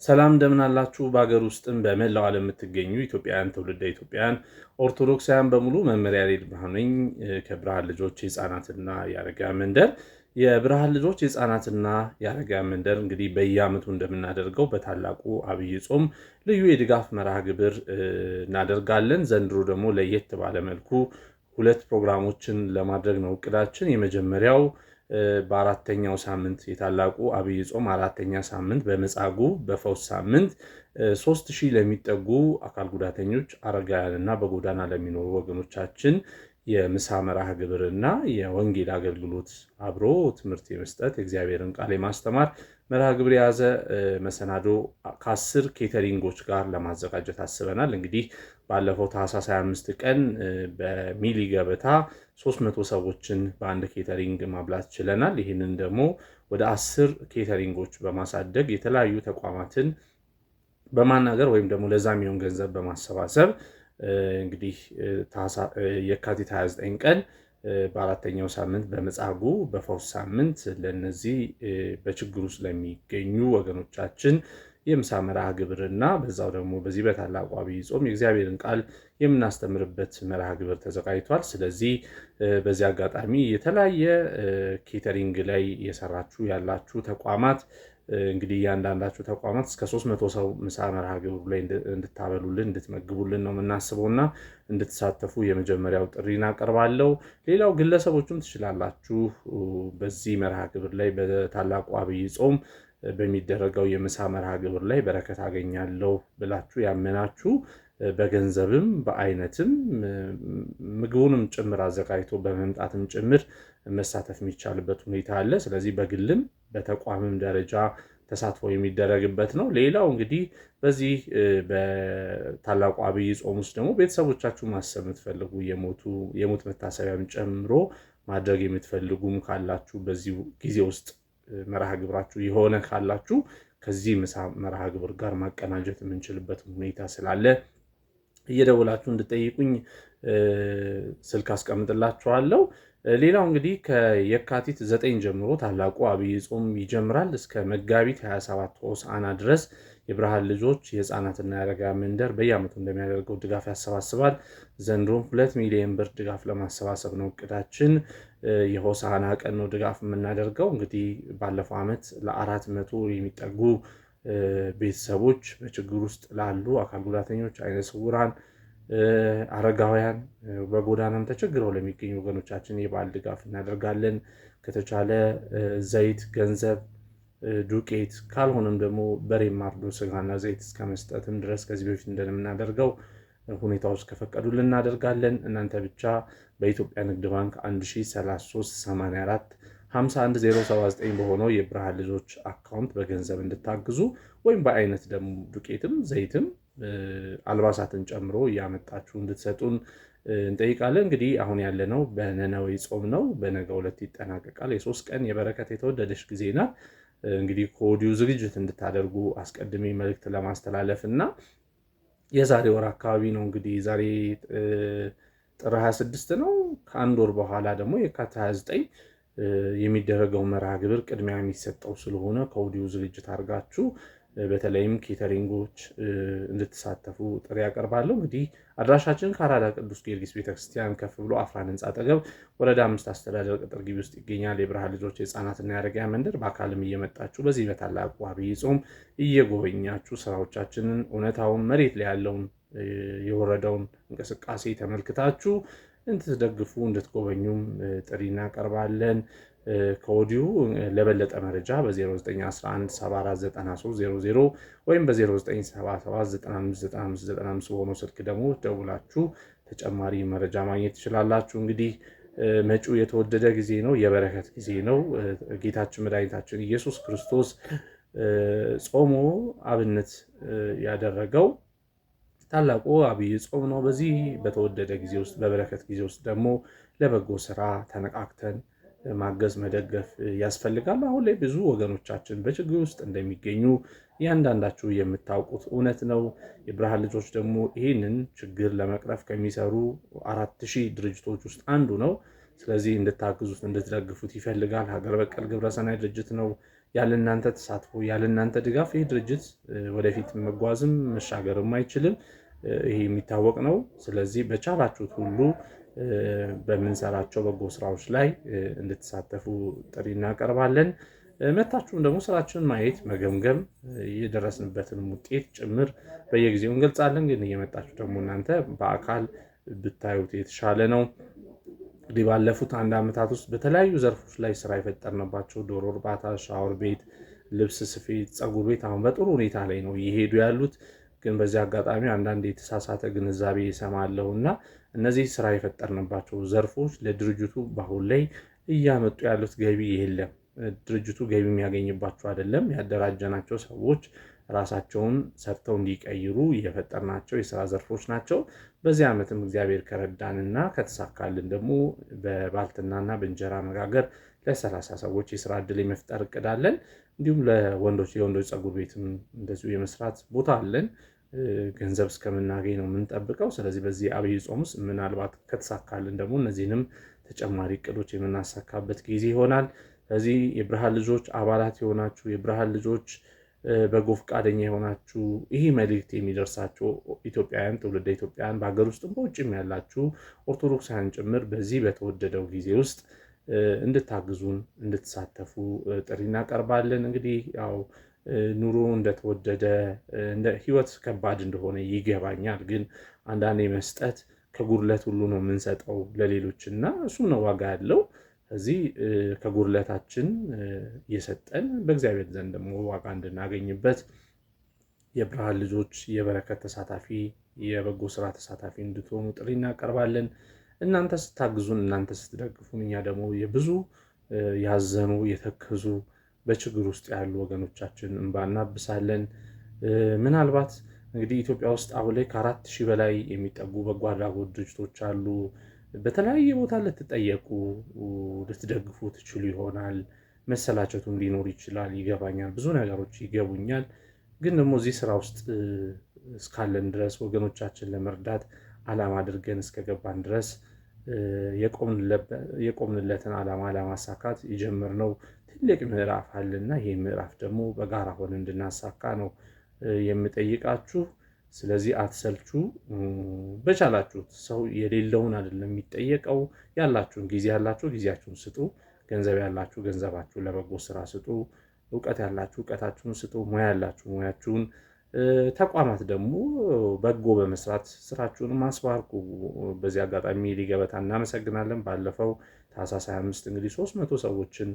ሰላም እንደምን አላችሁ? በሀገር ውስጥም በመላው ዓለም የምትገኙ ኢትዮጵያውያን ትውልደ ኢትዮጵያውያን ኦርቶዶክሳውያን በሙሉ መመሪያ ሬድ ብርሃን ነኝ ከብርሃን ልጆች የሕፃናትና የአረጋውያን መንደር። የብርሃን ልጆች የሕፃናትና የአረጋውያን መንደር እንግዲህ በየዓመቱ እንደምናደርገው በታላቁ አብይ ጾም ልዩ የድጋፍ መርሃ ግብር እናደርጋለን። ዘንድሮ ደግሞ ለየት ባለ መልኩ ሁለት ፕሮግራሞችን ለማድረግ ነው እቅዳችን። የመጀመሪያው በአራተኛው ሳምንት የታላቁ አብይ ጾም አራተኛ ሳምንት በመጻጉዕ በፈውስ ሳምንት 3000 ለሚጠጉ አካል ጉዳተኞች አረጋውያንና በጎዳና ለሚኖሩ ወገኖቻችን የምሳ መርሃ ግብርና የወንጌል አገልግሎት አብሮ ትምህርት የመስጠት የእግዚአብሔርን ቃል የማስተማር መርሃ ግብር የያዘ መሰናዶ ከ10 ኬተሪንጎች ጋር ለማዘጋጀት አስበናል። እንግዲህ ባለፈው ታህሳስ 25 ቀን በሚሊ ገበታ 300 ሰዎችን በአንድ ኬተሪንግ ማብላት ችለናል። ይህንን ደግሞ ወደ 10 ኬተሪንጎች በማሳደግ የተለያዩ ተቋማትን በማናገር ወይም ደግሞ ለዛ የሚሆን ገንዘብ በማሰባሰብ እንግዲህ የካቲት 29 ቀን በአራተኛው ሳምንት በመጻጉዕ በፈውስ ሳምንት ለነዚህ በችግር ውስጥ ለሚገኙ ወገኖቻችን የምሳ መርሃ ግብርና በዛው ደግሞ በዚህ በታላቁ አብይ ጾም የእግዚአብሔርን ቃል የምናስተምርበት መርሃ ግብር ተዘጋጅቷል። ስለዚህ በዚህ አጋጣሚ የተለያየ ኬተሪንግ ላይ የሰራችሁ ያላችሁ ተቋማት እንግዲህ እያንዳንዳችሁ ተቋማት እስከ 300 ሰው ምሳ መርሃ ግብሩ ላይ እንድታበሉልን እንድትመግቡልን ነው የምናስበውና እንድትሳተፉ የመጀመሪያው ጥሪ እናቀርባለሁ። ሌላው ግለሰቦችም ትችላላችሁ። በዚህ መርሃ ግብር ላይ በታላቁ አብይ ጾም በሚደረገው የምሳ መርሃ ግብር ላይ በረከት አገኛለሁ ብላችሁ ያመናችሁ በገንዘብም በአይነትም ምግቡንም ጭምር አዘጋጅቶ በመምጣትም ጭምር መሳተፍ የሚቻልበት ሁኔታ አለ። ስለዚህ በግልም በተቋምም ደረጃ ተሳትፎ የሚደረግበት ነው። ሌላው እንግዲህ በዚህ በታላቁ አብይ ጾም ውስጥ ደግሞ ቤተሰቦቻችሁ ማሰብ የምትፈልጉ የሞት መታሰቢያም ጨምሮ ማድረግ የምትፈልጉም ካላችሁ በዚህ ጊዜ ውስጥ መርሃ ግብራችሁ የሆነ ካላችሁ ከዚህ ምሳ መርሃ ግብር ጋር ማቀናጀት የምንችልበት ሁኔታ ስላለ እየደወላችሁ እንድጠይቁኝ ስልክ አስቀምጥላችኋለሁ። ሌላው እንግዲህ ከየካቲት 9 ጀምሮ ታላቁ አብይ ጾም ይጀምራል። እስከ መጋቢት 27 ሆሳዕና ድረስ የብርሃን ልጆች የሕፃናትና የአረጋውያን መንደር በየዓመቱ እንደሚያደርገው ድጋፍ ያሰባስባል። ዘንድሮም 2 ሚሊዮን ብር ድጋፍ ለማሰባሰብ ነው እቅዳችን። የሆሳዕና ቀን ነው ድጋፍ የምናደርገው። እንግዲህ ባለፈው ዓመት ለ400 የሚጠጉ ቤተሰቦች በችግር ውስጥ ላሉ አካል ጉዳተኞች፣ አይነ ስውራን፣ አረጋውያን በጎዳናም ተቸግረው ለሚገኙ ወገኖቻችን የበዓል ድጋፍ እናደርጋለን። ከተቻለ ዘይት፣ ገንዘብ፣ ዱቄት ካልሆነም ደግሞ በሬ ማርዶ ስጋና ዘይት እስከ መስጠትም ድረስ ከዚህ በፊት እንደምናደርገው ሁኔታዎች ከፈቀዱልን እናደርጋለን። እናንተ ብቻ በኢትዮጵያ ንግድ ባንክ 103384 51079 በሆነው የብርሃን ልጆች አካውንት በገንዘብ እንድታግዙ ወይም በአይነት ደግሞ ዱቄትም ዘይትም አልባሳትን ጨምሮ እያመጣችሁ እንድትሰጡን እንጠይቃለን። እንግዲህ አሁን ያለነው በነነዌ ጾም ነው። በነገው ዕለት ይጠናቀቃል። የ3 ቀን የበረከት የተወደደች ጊዜ ናት። እንግዲህ ከወዲሁ ዝግጅት እንድታደርጉ አስቀድሜ መልእክት ለማስተላለፍ እና የዛሬ ወር አካባቢ ነው እንግዲህ ዛሬ ጥር 26 ነው። ከአንድ ወር በኋላ ደግሞ የካቲት 29 የሚደረገው መርሃ ግብር ቅድሚያ የሚሰጠው ስለሆነ ከወዲሁ ዝግጅት አድርጋችሁ በተለይም ኬተሪንጎች እንድትሳተፉ ጥሪ ያቀርባለሁ። እንግዲህ አድራሻችን ከአራዳ ቅዱስ ጊዮርጊስ ቤተክርስቲያን ከፍ ብሎ አፍራን ህንፃ አጠገብ ወረዳ 5 አስተዳደር ቅጥር ግቢ ውስጥ ይገኛል። የብርሃን ልጆች የሕፃናትና የአረጋውያን መንደር በአካልም እየመጣችሁ በዚህ በታላቁ አብይ ጾም እየጎበኛችሁ ስራዎቻችንን እውነታውን መሬት ላይ ያለውን የወረደውን እንቅስቃሴ ተመልክታችሁ እንድትደግፉ እንድትጎበኙም ጥሪ እናቀርባለን። ከወዲሁ ለበለጠ መረጃ በ0911749300 ወይም በ0977959595 በሆነው ስልክ ደግሞ ደውላችሁ ተጨማሪ መረጃ ማግኘት ትችላላችሁ። እንግዲህ መጪው የተወደደ ጊዜ ነው፣ የበረከት ጊዜ ነው። ጌታችን መድኃኒታችን ኢየሱስ ክርስቶስ ጾሞ አብነት ያደረገው ታላቁ አብይ ጾም ነው። በዚህ በተወደደ ጊዜ ውስጥ በበረከት ጊዜ ውስጥ ደግሞ ለበጎ ስራ ተነቃቅተን ማገዝ መደገፍ ያስፈልጋል። አሁን ላይ ብዙ ወገኖቻችን በችግር ውስጥ እንደሚገኙ እያንዳንዳችሁ የምታውቁት እውነት ነው። የብርሃን ልጆች ደግሞ ይህንን ችግር ለመቅረፍ ከሚሰሩ 4000 ድርጅቶች ውስጥ አንዱ ነው። ስለዚህ እንድታግዙት እንድትደግፉት ይፈልጋል። ሀገር በቀል ግብረሰናይ ድርጅት ነው። ያለ እናንተ ተሳትፎ ያለ እናንተ ድጋፍ ይህ ድርጅት ወደፊት መጓዝም መሻገርም አይችልም። ይሄ የሚታወቅ ነው። ስለዚህ በቻላችሁት ሁሉ በምንሰራቸው በጎ ስራዎች ላይ እንድትሳተፉ ጥሪ እናቀርባለን። መታችሁም ደግሞ ስራችንን ማየት መገምገም፣ የደረስንበትን ውጤት ጭምር በየጊዜው እንገልጻለን። ግን እየመጣችሁ ደግሞ እናንተ በአካል ብታዩት የተሻለ ነው። እንግዲህ ባለፉት 1 ዓመታት ውስጥ በተለያዩ ዘርፎች ላይ ስራ የፈጠርንባቸው ዶሮ እርባታ፣ ሻወር ቤት፣ ልብስ ስፌት፣ ፀጉር ቤት አሁን በጥሩ ሁኔታ ላይ ነው እየሄዱ ያሉት። ግን በዚህ አጋጣሚ አንዳንድ የተሳሳተ ግንዛቤ ይሰማለሁ እና እነዚህ ስራ የፈጠርንባቸው ዘርፎች ለድርጅቱ በአሁን ላይ እያመጡ ያሉት ገቢ የለም። ድርጅቱ ገቢ የሚያገኝባቸው አይደለም። ያደራጀናቸው ሰዎች ራሳቸውን ሰርተው እንዲቀይሩ የፈጠርናቸው የስራ ዘርፎች ናቸው። በዚህ ዓመትም እግዚአብሔር ከረዳንና ከተሳካልን ደግሞ በባልትናና በእንጀራ መጋገር ለ30 ሰዎች የስራ ዕድል የመፍጠር እቅዳለን። እንዲሁም የወንዶች ፀጉር ቤትም እንደዚሁ የመስራት ቦታ አለን። ገንዘብ እስከምናገኝ ነው የምንጠብቀው። ስለዚህ በዚህ አብይ ጾም ውስጥ ምናልባት ከተሳካልን ደግሞ እነዚህንም ተጨማሪ እቅዶች የምናሳካበት ጊዜ ይሆናል። ስለዚህ የብርሃን ልጆች አባላት የሆናችሁ የብርሃን ልጆች በጎ ፈቃደኛ የሆናችሁ ይህ መልእክት የሚደርሳችሁ ኢትዮጵያውያን፣ ትውልደ ኢትዮጵያውያን በሀገር ውስጥም በውጭም ያላችሁ ኦርቶዶክሳውያን ጭምር በዚህ በተወደደው ጊዜ ውስጥ እንድታግዙን እንድትሳተፉ ጥሪ እናቀርባለን። እንግዲህ ያው ኑሮ እንደተወደደ ህይወት ከባድ እንደሆነ ይገባኛል። ግን አንዳንዴ መስጠት ከጉድለት ሁሉ ነው የምንሰጠው ለሌሎች እና እሱም ነው ዋጋ ያለው። እዚህ ከጉድለታችን እየሰጠን በእግዚአብሔር ዘንድ ደግሞ ዋጋ እንድናገኝበት የብርሃን ልጆች የበረከት ተሳታፊ የበጎ ስራ ተሳታፊ እንድትሆኑ ጥሪ እናቀርባለን። እናንተ ስታግዙን፣ እናንተ ስትደግፉን እኛ ደግሞ የብዙ ያዘኑ የተከዙ በችግር ውስጥ ያሉ ወገኖቻችን እንባ እናብሳለን። ምናልባት እንግዲህ ኢትዮጵያ ውስጥ አሁን ላይ ከ4000 በላይ የሚጠጉ በጎ አድራጎት ድርጅቶች አሉ። በተለያየ ቦታ ልትጠየቁ ልትደግፉ ትችሉ ይሆናል። መሰላቸቱም ሊኖር ይችላል። ይገባኛል፣ ብዙ ነገሮች ይገቡኛል። ግን ደግሞ እዚህ ስራ ውስጥ እስካለን ድረስ ወገኖቻችን ለመርዳት ዓላማ አድርገን እስከገባን ድረስ የቆምንለትን ዓላማ ለማሳካት የጀመርነው ትልቅ ምዕራፍ አለና ይህ ምዕራፍ ደግሞ በጋራ ሆነ እንድናሳካ ነው የምጠይቃችሁ። ስለዚህ አትሰልቹ። በቻላችሁት ሰው የሌለውን አይደለም የሚጠየቀው። ያላችሁን ጊዜ ያላችሁ ጊዜያችሁን ስጡ። ገንዘብ ያላችሁ ገንዘባችሁን ለበጎ ስራ ስጡ። እውቀት ያላችሁ እውቀታችሁን ስጡ። ሙያ ያላችሁ ሙያችሁን፣ ተቋማት ደግሞ በጎ በመስራት ስራችሁን ማስባርኩ። በዚህ አጋጣሚ ሊገበታ እናመሰግናለን። ባለፈው ታህሳስ 25 እንግዲህ 300 ሰዎችን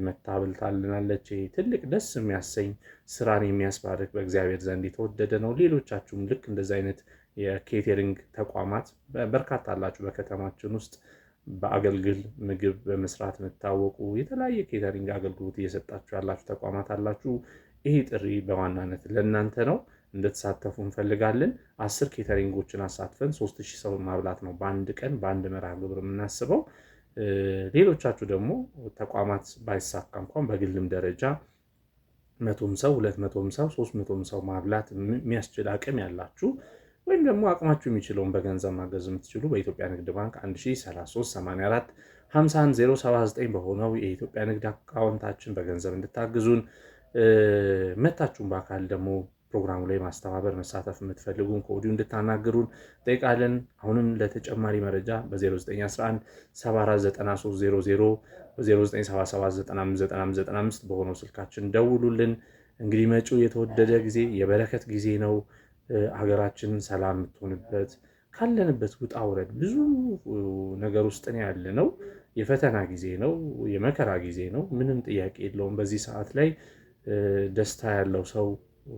መታብልታልናለች። ትልቅ ደስ የሚያሰኝ ስራን የሚያስባርክ በእግዚአብሔር ዘንድ የተወደደ ነው። ሌሎቻችሁም ልክ እንደዚህ አይነት የኬተሪንግ ተቋማት በርካታ አላችሁ። በከተማችን ውስጥ በአገልግል ምግብ በመስራት የምታወቁ የተለያየ ኬተሪንግ አገልግሎት እየሰጣችሁ ያላችሁ ተቋማት አላችሁ። ይህ ጥሪ በዋናነት ለእናንተ ነው። እንድትሳተፉ እንፈልጋለን። 10 ኬተሪንጎችን አሳትፈን 3000 ሰው ማብላት ነው በአንድ ቀን በአንድ መርሃ ግብር የምናስበው። ሌሎቻችሁ ደግሞ ተቋማት ባይሳካ እንኳን በግልም ደረጃ 100 ሰው 200 ሰው 300 ሰው ማብላት የሚያስችል አቅም ያላችሁ ወይም ደግሞ አቅማችሁ የሚችለውን በገንዘብ ማገዝ የምትችሉ በኢትዮጵያ ንግድ ባንክ 103384510079 በሆነው የኢትዮጵያ ንግድ አካውንታችን በገንዘብ እንድታግዙን፣ መታችሁን በአካል ደግሞ ፕሮግራሙ ላይ ማስተባበር መሳተፍ የምትፈልጉን ከወዲሁ እንድታናግሩን ጠይቃለን። አሁንም ለተጨማሪ መረጃ በ0911 749300 በ0977959595 በሆነው ስልካችን ደውሉልን። እንግዲህ መጪው የተወደደ ጊዜ የበረከት ጊዜ ነው። ሀገራችን ሰላም የምትሆንበት ካለንበት ውጣ ውረድ ብዙ ነገር ውስጥ ያለ ነው። የፈተና ጊዜ ነው። የመከራ ጊዜ ነው። ምንም ጥያቄ የለውም። በዚህ ሰዓት ላይ ደስታ ያለው ሰው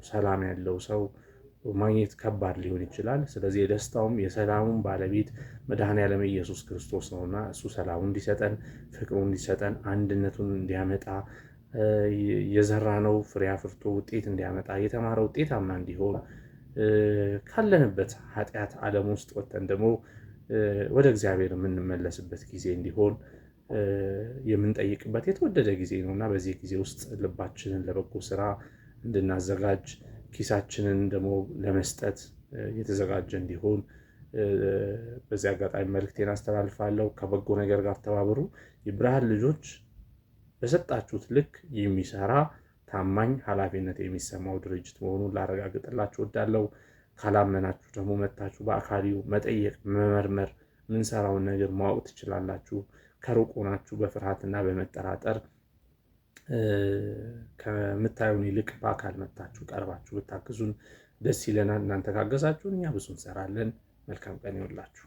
ሰላም ያለው ሰው ማግኘት ከባድ ሊሆን ይችላል። ስለዚህ የደስታውም የሰላሙም ባለቤት መድኃኔዓለም ኢየሱስ ክርስቶስ ነውና እሱ ሰላሙን እንዲሰጠን ፍቅሩን እንዲሰጠን አንድነቱን እንዲያመጣ የዘራነው ፍሬ አፍርቶ ውጤት እንዲያመጣ የተማረ ውጤታማ እንዲሆን ካለንበት ኃጢአት ዓለም ውስጥ ወጥተን ደግሞ ወደ እግዚአብሔር የምንመለስበት ጊዜ እንዲሆን የምንጠይቅበት የተወደደ ጊዜ ነውና በዚህ ጊዜ ውስጥ ልባችንን ለበጎ ስራ እንድናዘጋጅ ኪሳችንን ደግሞ ለመስጠት የተዘጋጀ እንዲሆን በዚህ አጋጣሚ መልእክቴን አስተላልፋለሁ። ከበጎ ነገር ጋር ተባበሩ። የብርሃን ልጆች በሰጣችሁት ልክ የሚሰራ ታማኝ፣ ኃላፊነት የሚሰማው ድርጅት መሆኑን ላረጋግጥላችሁ እወዳለሁ። ካላመናችሁ ደግሞ መታችሁ በአካል መጠየቅ፣ መመርመር፣ ምንሰራውን ነገር ማወቅ ትችላላችሁ። ከሩቅ ሆናችሁ በፍርሃትና በመጠራጠር ከምታዩን ይልቅ በአካል መታችሁ ቀርባችሁ ብታግዙን ደስ ይለናል። እናንተ ካገዛችሁን እኛ ብዙ እንሰራለን። መልካም ቀን ይሁንላችሁ።